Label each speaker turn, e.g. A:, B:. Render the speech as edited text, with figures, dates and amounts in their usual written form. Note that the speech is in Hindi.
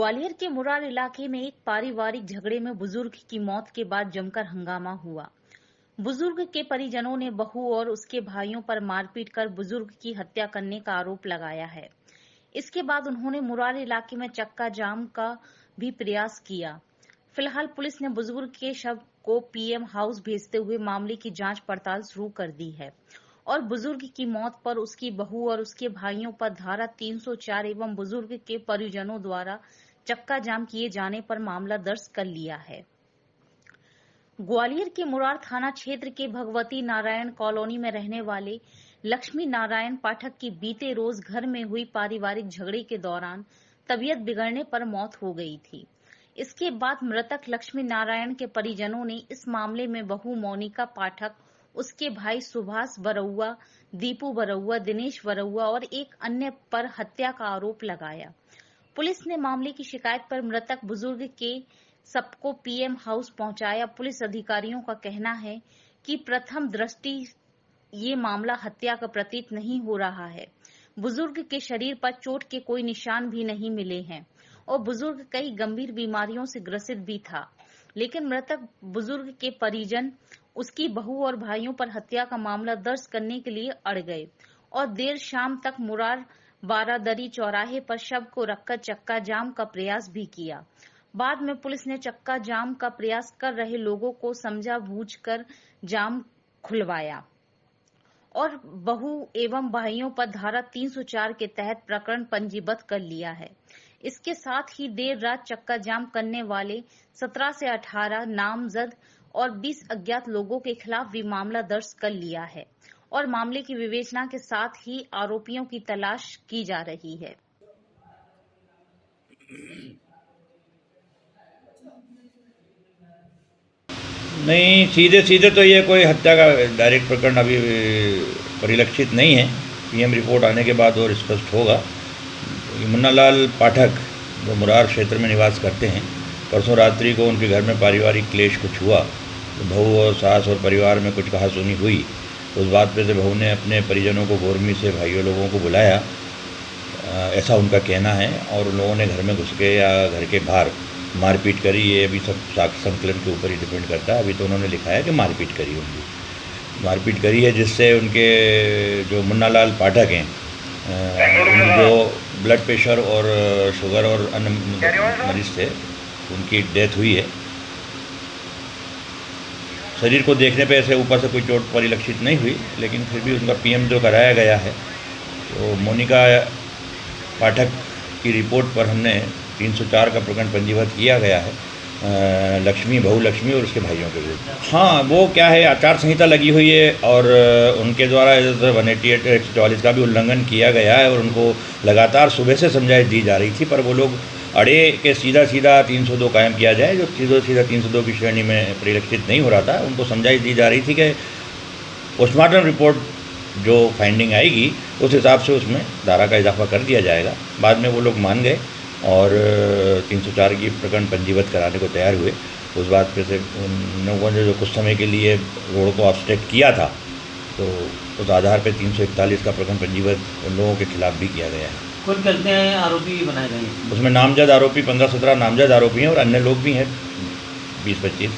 A: ग्वालियर के मुरार इलाके में एक पारिवारिक झगड़े में बुजुर्ग की मौत के बाद जमकर हंगामा हुआ। बुजुर्ग के परिजनों ने बहू और उसके भाइयों पर मारपीट कर बुजुर्ग की हत्या करने का आरोप लगाया है। इसके बाद उन्होंने मुरार इलाके में चक्का जाम का भी प्रयास किया। फिलहाल पुलिस ने बुजुर्ग के शव को पीएम हाउस भेजते हुए मामले की जांच पड़ताल शुरू कर दी है और बुजुर्ग की मौत पर उसकी बहू और उसके भाइयों पर धारा 304 एवं बुजुर्ग के परिजनों द्वारा चक्का जाम किए जाने पर मामला दर्ज कर लिया है। ग्वालियर के मुरार थाना क्षेत्र के भगवती नारायण कॉलोनी में रहने वाले लक्ष्मी नारायण पाठक की बीते रोज घर में हुई पारिवारिक झगड़े के दौरान तबीयत बिगड़ने पर मौत हो गई थी। इसके बाद मृतक लक्ष्मी नारायण के परिजनों ने इस मामले में बहू मोनिका पाठक, उसके भाई सुभाष बरौआ, दीपू बरौआ, दिनेश बरौआ और एक अन्य पर हत्या का आरोप लगाया। पुलिस ने मामले की शिकायत पर मृतक बुजुर्ग के सबको पीएम हाउस पहुंचाया। पुलिस अधिकारियों का कहना है कि प्रथम दृष्टि ये मामला हत्या का प्रतीत नहीं हो रहा है। बुजुर्ग के शरीर पर चोट के कोई निशान भी नहीं मिले हैं और बुजुर्ग कई गंभीर बीमारियों से ग्रसित भी था, लेकिन मृतक बुजुर्ग के परिजन उसकी बहू और भाइयों पर हत्या का मामला दर्ज करने के लिए अड़ गए और देर शाम तक मुरार बारादरी चौराहे पर शव को रखकर चक्का जाम का प्रयास भी किया। बाद में पुलिस ने चक्का जाम का प्रयास कर रहे लोगों को समझा बूझकर जाम खुलवाया और बहू एवं भाइयों पर धारा 304 के तहत प्रकरण पंजीबद्ध कर लिया है। इसके साथ ही देर रात चक्का जाम करने वाले 17 से 18 नामजद और 20 अज्ञात लोगों के खिलाफ भी मामला दर्ज कर लिया है और मामले की विवेचना के साथ ही आरोपियों की तलाश की जा रही है।
B: नहीं, सीधे सीधे तो ये कोई हत्या का डायरेक्ट प्रकरण अभी परिलक्षित नहीं है। पीएम रिपोर्ट आने के बाद और स्पष्ट होगा। मुन्नालाल पाठक जो मुरार क्षेत्र में निवास करते हैं, परसों रात्रि को उनके घर में पारिवारिक क्लेश कुछ हुआ तो बहू और सास और परिवार में कुछ कहासुनी हुई। उस बात पे से बहू ने अपने परिजनों को गोरमी से भाइयों लोगों को बुलाया, ऐसा उनका कहना है, और उन लोगों ने घर में घुस के या घर के बाहर मारपीट करी। ये अभी सब साक्ष्य संकलन के ऊपर ही डिपेंड करता है। अभी तो उन्होंने लिखा है कि मारपीट करी है, जिससे उनके जो मुन्नालाल पाठक हैं, जो ब्लड प्रेशर और शुगर और अन्य मरीज थे, उनकी डेथ हुई है। शरीर को देखने पे ऐसे ऊपर से कोई चोट परिलक्षित नहीं हुई, लेकिन फिर भी उनका पीएम जो कराया गया है, तो मोनिका पाठक की रिपोर्ट पर हमने 304 का प्रकरण पंजीबद्ध किया गया है, बहू लक्ष्मी और उसके भाइयों के विरुद्ध। हाँ, वो क्या है, आचार संहिता लगी हुई है और उनके द्वारा 188 144 का भी उल्लंघन किया गया है और उनको लगातार सुबह से समझाइश दी जा रही थी, पर वो लोग अड़े के सीधा 302 कायम किया जाए, जो सीधा 302 की श्रेणी में परिलक्षित नहीं हो रहा था। उनको समझाइश दी जा रही थी कि पोस्टमार्टम रिपोर्ट जो फाइंडिंग आएगी उस हिसाब से उसमें धारा का इजाफा कर दिया जाएगा। बाद में वो लोग मान गए और 304 की प्रकरण पंजीबद्ध कराने को तैयार हुए। उस बात पे से उन लोगों ने जो कुछ समय के लिए रोड को ऑब्स्ट्रक्ट किया था, तो उस आधार पे 341 का प्रकरण पंजीबद्ध उन लोगों के खिलाफ भी किया गया है।
C: कुल कितने आरोपी बनाए गए हैं?
B: उसमें नामजद आरोपी 15-17 नामजद आरोपी हैं और अन्य लोग भी हैं 20-25।